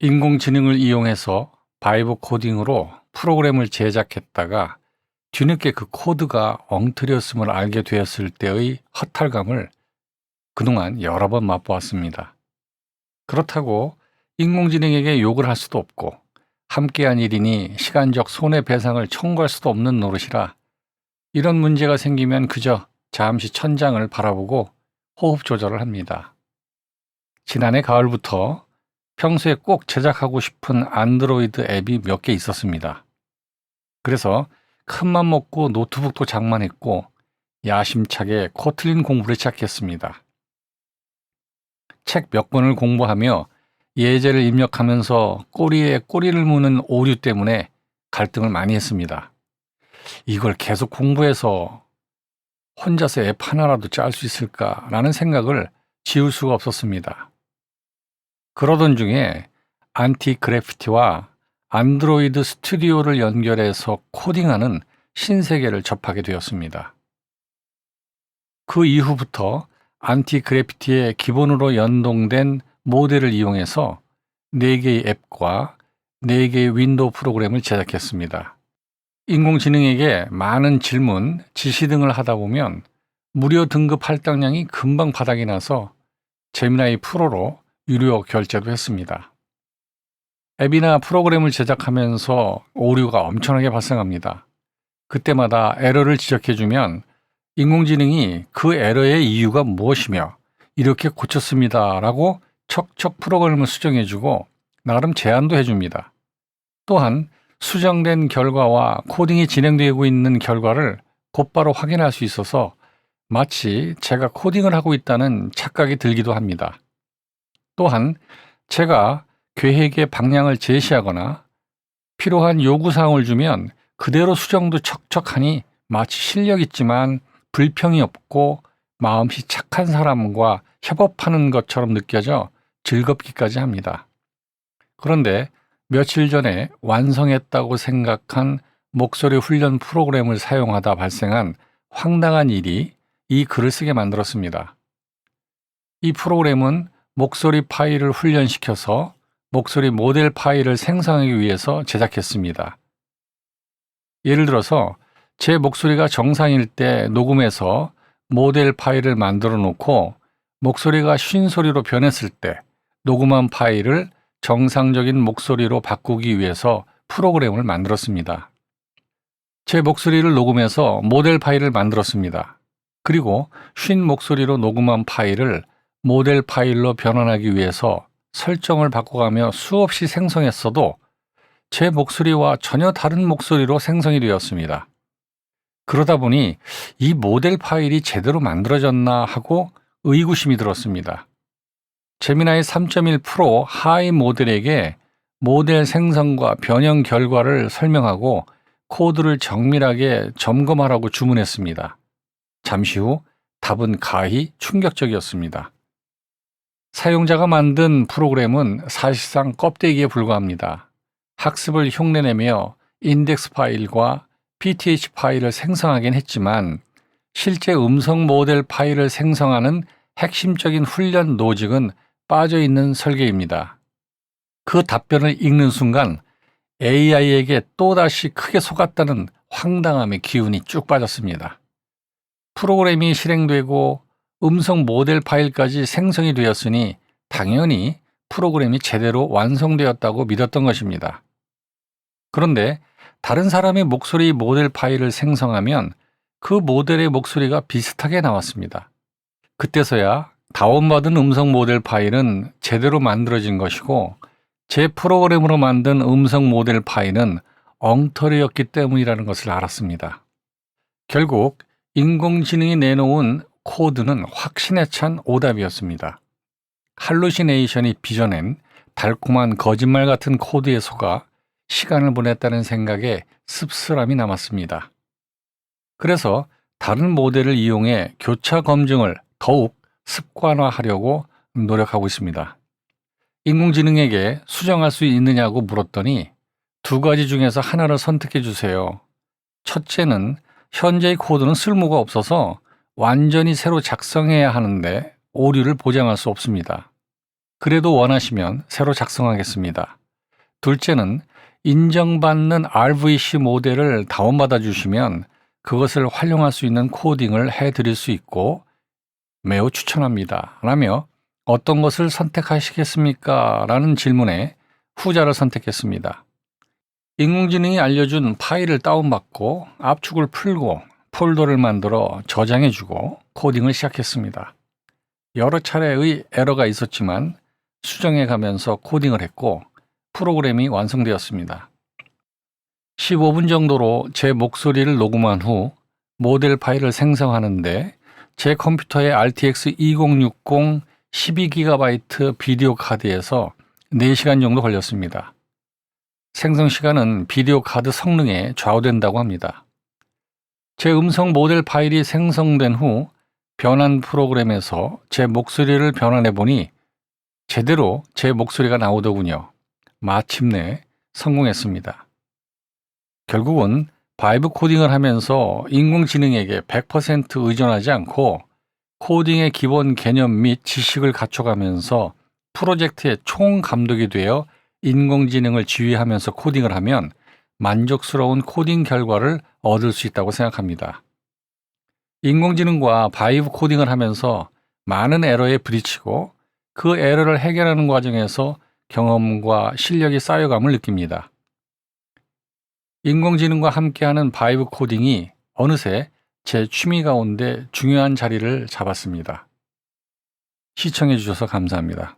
인공지능을 이용해서 바이브 코딩으로 프로그램을 제작했다가 뒤늦게 그 코드가 엉터리였음을 알게 되었을 때의 허탈감을 그동안 여러 번 맛보았습니다. 그렇다고 인공지능에게 욕을 할 수도 없고 함께한 일이니 시간적 손해배상을 청구할 수도 없는 노릇이라 이런 문제가 생기면 그저 잠시 천장을 바라보고 호흡 조절을 합니다. 지난해 가을부터 평소에 꼭 제작하고 싶은 안드로이드 앱이 몇 개 있었습니다. 그래서 큰맘 먹고 노트북도 장만했고 야심차게 코틀린 공부를 시작했습니다. 책 몇 권을 공부하며 예제를 입력하면서 꼬리에 꼬리를 무는 오류 때문에 갈등을 많이 했습니다. 이걸 계속 공부해서 혼자서 앱 하나라도 짤 수 있을까라는 생각을 지울 수가 없었습니다. 그러던 중에 안티그래피티와 안드로이드 스튜디오를 연결해서 코딩하는 신세계를 접하게 되었습니다. 그 이후부터 안티그래피티에 기본으로 연동된 모델을 이용해서 4개의 앱과 4개의 윈도우 프로그램을 제작했습니다. 인공지능에게 많은 질문, 지시 등을 하다 보면 무료 등급 할당량이 금방 바닥이 나서 제미나이 프로로 유료 결제도 했습니다. 앱이나 프로그램을 제작하면서 오류가 엄청나게 발생합니다. 그때마다 에러를 지적해주면 인공지능이 그 에러의 이유가 무엇이며 이렇게 고쳤습니다 라고 척척 프로그램을 수정해주고 나름 제안도 해줍니다. 또한 수정된 결과와 코딩이 진행되고 있는 결과를 곧바로 확인할 수 있어서 마치 제가 코딩을 하고 있다는 착각이 들기도 합니다. 또한 제가 계획의 방향을 제시하거나 필요한 요구사항을 주면 그대로 수정도 척척하니 마치 실력 있지만 불평이 없고 마음씨 착한 사람과 협업하는 것처럼 느껴져 즐겁기까지 합니다. 그런데 며칠 전에 완성했다고 생각한 목소리 훈련 프로그램을 사용하다 발생한 황당한 일이 이 글을 쓰게 만들었습니다. 이 프로그램은 목소리 파일을 훈련시켜서 목소리 모델 파일을 생성하기 위해서 제작했습니다. 예를 들어서 제 목소리가 정상일 때 녹음해서 모델 파일을 만들어 놓고 목소리가 쉰 소리로 변했을 때 녹음한 파일을 정상적인 목소리로 바꾸기 위해서 프로그램을 만들었습니다. 제 목소리를 녹음해서 모델 파일을 만들었습니다. 그리고 쉰 목소리로 녹음한 파일을 모델 파일로 변환하기 위해서 설정을 바꿔가며 수없이 생성했어도 제 목소리와 전혀 다른 목소리로 생성이 되었습니다. 그러다 보니 이 모델 파일이 제대로 만들어졌나 하고 의구심이 들었습니다. 제미나이 3.1 프로 하이 모델에게 모델 생성과 변형 결과를 설명하고 코드를 정밀하게 점검하라고 주문했습니다. 잠시 후 답은 가히 충격적이었습니다. 사용자가 만든 프로그램은 사실상 껍데기에 불과합니다. 학습을 흉내내며 인덱스 파일과 PTH 파일을 생성하긴 했지만 실제 음성 모델 파일을 생성하는 핵심적인 훈련 로직은 빠져있는 설계입니다. 그 답변을 읽는 순간 AI에게 또다시 크게 속았다는 황당함의 기운이 쭉 빠졌습니다. 프로그램이 실행되고 음성 모델 파일까지 생성이 되었으니 당연히 프로그램이 제대로 완성되었다고 믿었던 것입니다. 그런데 다른 사람의 목소리 모델 파일을 생성하면 그 모델의 목소리가 비슷하게 나왔습니다. 그때서야 다운받은 음성 모델 파일은 제대로 만들어진 것이고 제 프로그램으로 만든 음성 모델 파일은 엉터리였기 때문이라는 것을 알았습니다. 결국 인공지능이 내놓은 코드는 확신에 찬 오답이었습니다. 할루시네이션이 빚어낸 달콤한 거짓말 같은 코드에 속아 시간을 보냈다는 생각에 씁쓸함이 남았습니다. 그래서 다른 모델을 이용해 교차 검증을 더욱 습관화하려고 노력하고 있습니다. 인공지능에게 수정할 수 있느냐고 물었더니 2가지 중에서 하나를 선택해 주세요. 첫째는 현재의 코드는 쓸모가 없어서 완전히 새로 작성해야 하는데 오류를 보장할 수 없습니다. 그래도 원하시면 새로 작성하겠습니다. 둘째는 인정받는 RVC 모델을 다운받아 주시면 그것을 활용할 수 있는 코딩을 해드릴 수 있고 매우 추천합니다. 라며 어떤 것을 선택하시겠습니까? 라는 질문에 후자를 선택했습니다. 인공지능이 알려준 파일을 다운받고 압축을 풀고 폴더를 만들어 저장해주고 코딩을 시작했습니다. 여러 차례의 에러가 있었지만 수정해가면서 코딩을 했고 프로그램이 완성되었습니다. 15분 정도로 제 목소리를 녹음한 후 모델 파일을 생성하는데 제 컴퓨터의 RTX 2060 12GB 비디오 카드에서 4시간 정도 걸렸습니다. 생성 시간은 비디오 카드 성능에 좌우된다고 합니다. 제 음성 모델 파일이 생성된 후 변환 프로그램에서 제 목소리를 변환해 보니 제대로 제 목소리가 나오더군요. 마침내 성공했습니다. 결국은 바이브 코딩을 하면서 인공지능에게 100% 의존하지 않고 코딩의 기본 개념 및 지식을 갖춰가면서 프로젝트의 총감독이 되어 인공지능을 지휘하면서 코딩을 하면 만족스러운 코딩 결과를 얻을 수 있다고 생각합니다. 인공지능과 바이브 코딩을 하면서 많은 에러에 부딪히고 그 에러를 해결하는 과정에서 경험과 실력이 쌓여감을 느낍니다. 인공지능과 함께하는 바이브 코딩이 어느새 제 취미 가운데 중요한 자리를 잡았습니다. 시청해 주셔서 감사합니다.